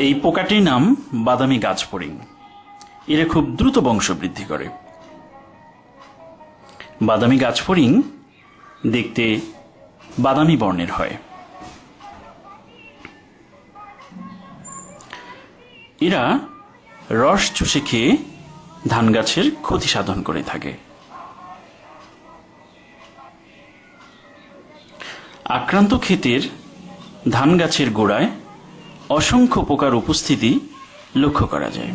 এই পোকাটির নাম বাদামি গাছফড়িং। এরা খুব দ্রুত বংশবৃদ্ধি করে। বাদামি গাছফড়িং দেখতে বাদামি বর্ণের হয়। এরা রস চুষে খেয়ে ধান গাছের ক্ষতি সাধন করে থাকে। আক্রান্ত ক্ষেতের ধান গাছের গোড়ায় অসংখ্য পোকার উপস্থিতি লক্ষ্য করা যায়।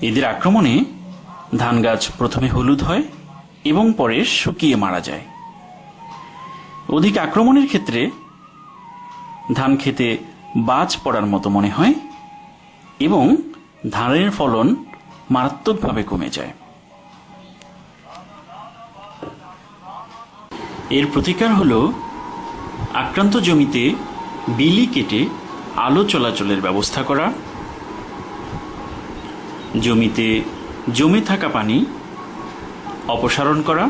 এদের আক্রমণে ধান গাছ প্রথমে হলুদ হয় এবং পরে শুকিয়ে মারা যায়। অধিক আক্রমণের ক্ষেত্রে ধান খেতে বাজ পড়ার মতো মনে হয় এবং ধানের ফলন মারাত্মকভাবে কমে যায়। এর প্রতিকার হল আক্রান্ত জমিতে বিলি কেটে আলো চলাচলের ব্যবস্থা করা, জমিতে জমে থাকা পানি অপসারণ করা,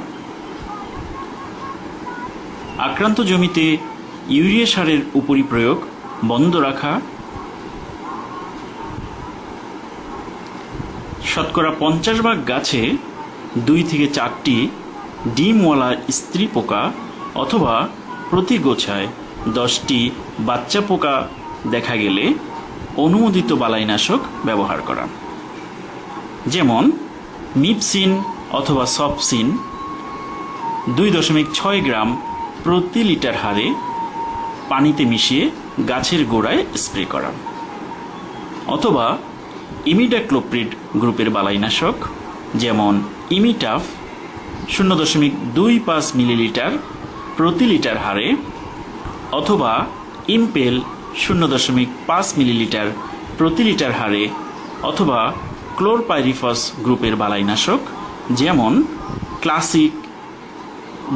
আক্রান্ত জমিতে ইউরিয়া সারের উপরিপ্রয়োগ বন্ধ রাখা, শতকরা 50 গাছে 2 থেকে 4টি ডিমওয়ালা স্ত্রী পোকা অথবা প্রতি গোছায় 10টি বাচ্চা পোকা দেখা গেলে অনুমোদিত বালাইনাশক ব্যবহার করা, যেমন মিপসিন অথবা সফসিন 2.6 গ্রাম প্রতি লিটার হারে পানিতে মিশিয়ে গাছের গোড়ায় স্প্রে করা, অথবা ইমিডাক্লোপ্রিড গ্রুপের বালাইনাশক যেমন ইমিটাফ 0.25 মিলিলিটার প্রতি লিটার হারে, অথবা ইম্পেল 0.5 মিলিলিটার প্রতি লিটার হারে, অথবা ক্লোরপাইরিফস গ্রুপের বালাইনাশক যেমন ক্লাসিক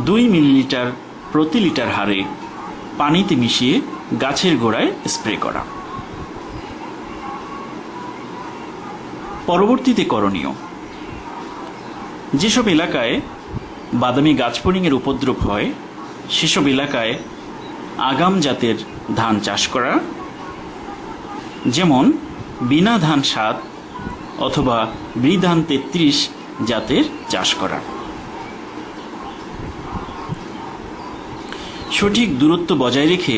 2 মিলিলিটার প্রতি লিটার হারে পানিতে মিশিয়ে গাছের গোড়ায় স্প্রে করা। পরবর্তীতে করণীয়: যেসব এলাকায় বাদামি গাছফড়িংয়ের উপদ্রব হয় সেসব এলাকায় আগাম জাতের ধান চাষ করা, যেমন বিনা ধান 7 অথবা বৃধান 33 জাতের চাষ করা। সঠিক দূরত্ব বজায় রেখে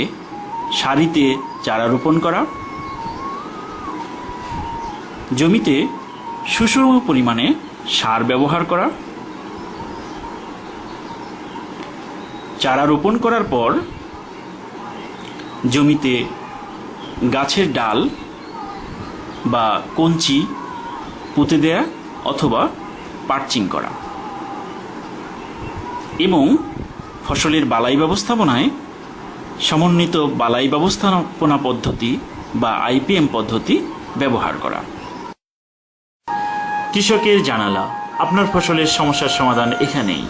সারিতে চারা রোপণ করা, জমিতে সুষম পরিমাণে সার ব্যবহার করা, চারা রোপণ করার পর জমিতে গাছের ডাল বা কঞ্চি পুঁতে দেয়া অথবা পার্চিং করা, এবং ফসলের বালাই ব্যবস্থাপনায় সমন্বিত বালাই ব্যবস্থাপনা পদ্ধতি বা আইপিএম পদ্ধতি ব্যবহার করা। কৃষকের জানালা, আপনার ফসলের সমস্যার সমাধান এখানেই।